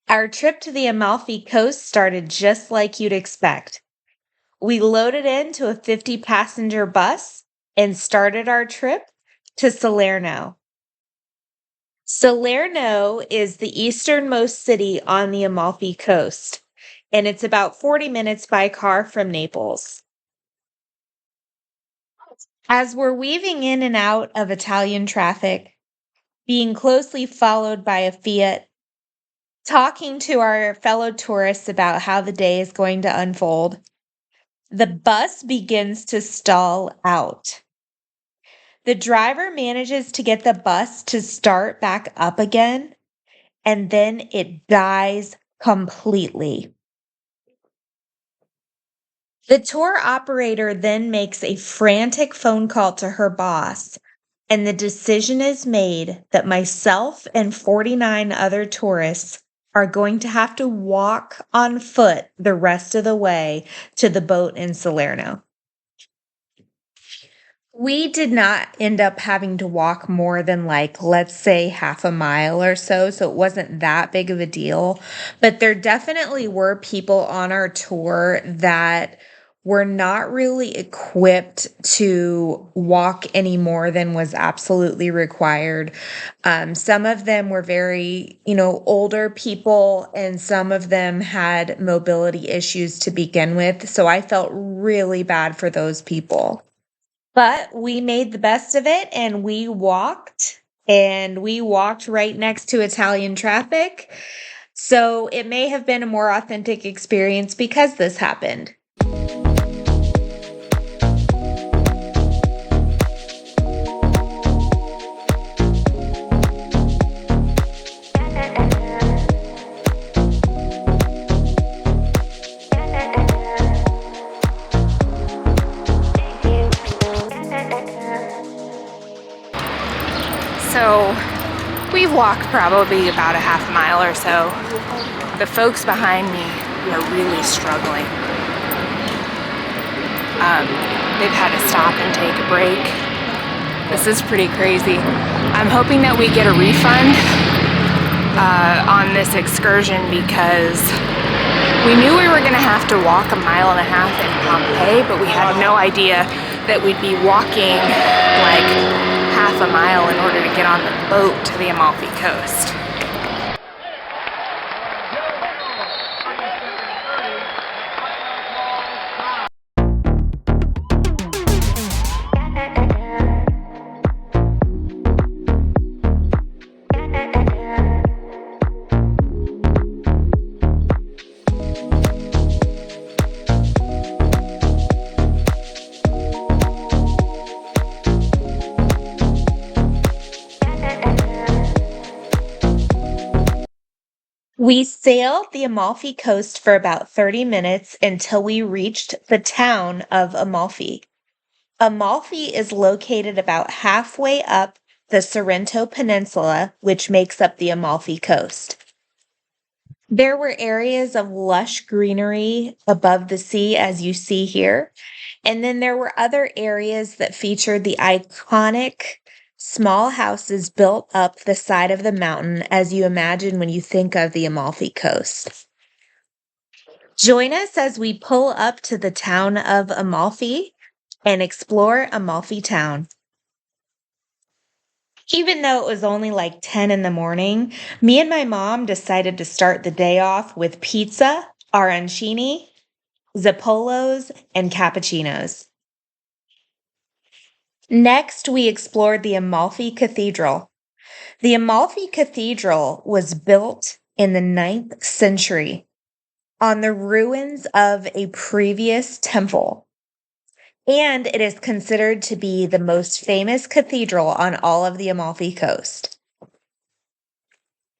Our trip to the Amalfi Coast started just like you'd expect. We loaded into a 50-passenger bus and started our trip to Salerno. Salerno is the easternmost city on the Amalfi Coast, and it's about 40 minutes by car from Naples. As we're weaving in and out of Italian traffic, being closely followed by a Fiat, talking to our fellow tourists about how the day is going to unfold, the bus begins to stall out. The driver manages to get the bus to start back up again, and then it dies completely. The tour operator then makes a frantic phone call to her boss, and the decision is made that myself and 49 other tourists are going to have to walk on foot the rest of the way to the boat in Salerno. We did not end up having to walk more than let's say half a mile or so. So it wasn't that big of a deal. But there definitely were people on our tour that were not really equipped to walk any more than was absolutely required. Some of them were very, older people, and some of them had mobility issues to begin with. So I felt really bad for those people. But we made the best of it and we walked right next to Italian traffic. So it may have been a more authentic experience because this happened. So we've walked probably about a half mile or so. The folks behind me are really struggling. They've had to stop and take a break. This is pretty crazy. I'm hoping that we get a refund on this excursion because we knew we were going to have to walk a mile and a half in Pompeii, but we had no idea that we'd be walking half a mile in order to get on the boat to the Amalfi Coast. We sailed the Amalfi Coast for about 30 minutes until we reached the town of Amalfi. Amalfi is located about halfway up the Sorrento Peninsula, which makes up the Amalfi Coast. There were areas of lush greenery above the sea, as you see here, and then there were other areas that featured the iconic small houses built up the side of the mountain, as you imagine when you think of the Amalfi Coast. Join us as we pull up to the town of Amalfi and explore Amalfi town. Even though it was only 10 in the morning, me and my mom decided to start the day off with pizza, arancini, zappolos, and cappuccinos. Next, we explored the Amalfi Cathedral. The Amalfi Cathedral was built in the 9th century on the ruins of a previous temple, and it is considered to be the most famous cathedral on all of the Amalfi Coast.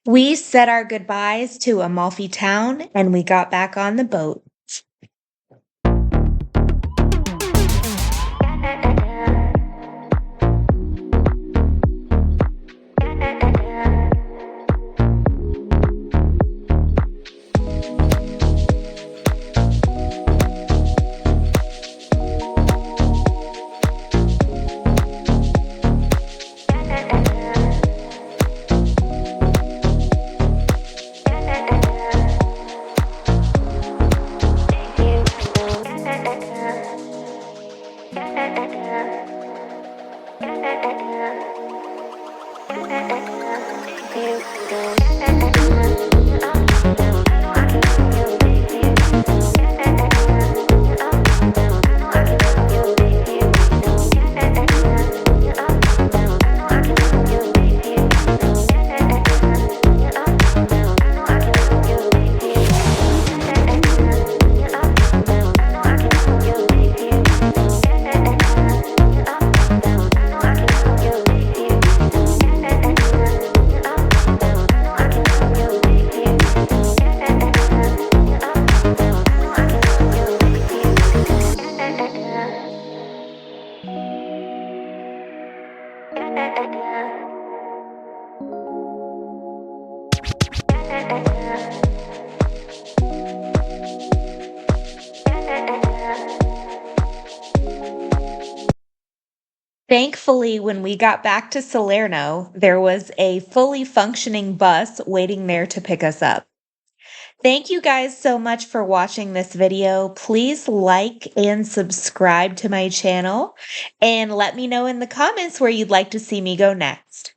We said our goodbyes to Amalfi town and we got back on the boat. Thankfully, when we got back to Salerno, there was a fully functioning bus waiting there to pick us up. Thank you guys so much for watching this video. Please like and subscribe to my channel and let me know in the comments where you'd like to see me go next.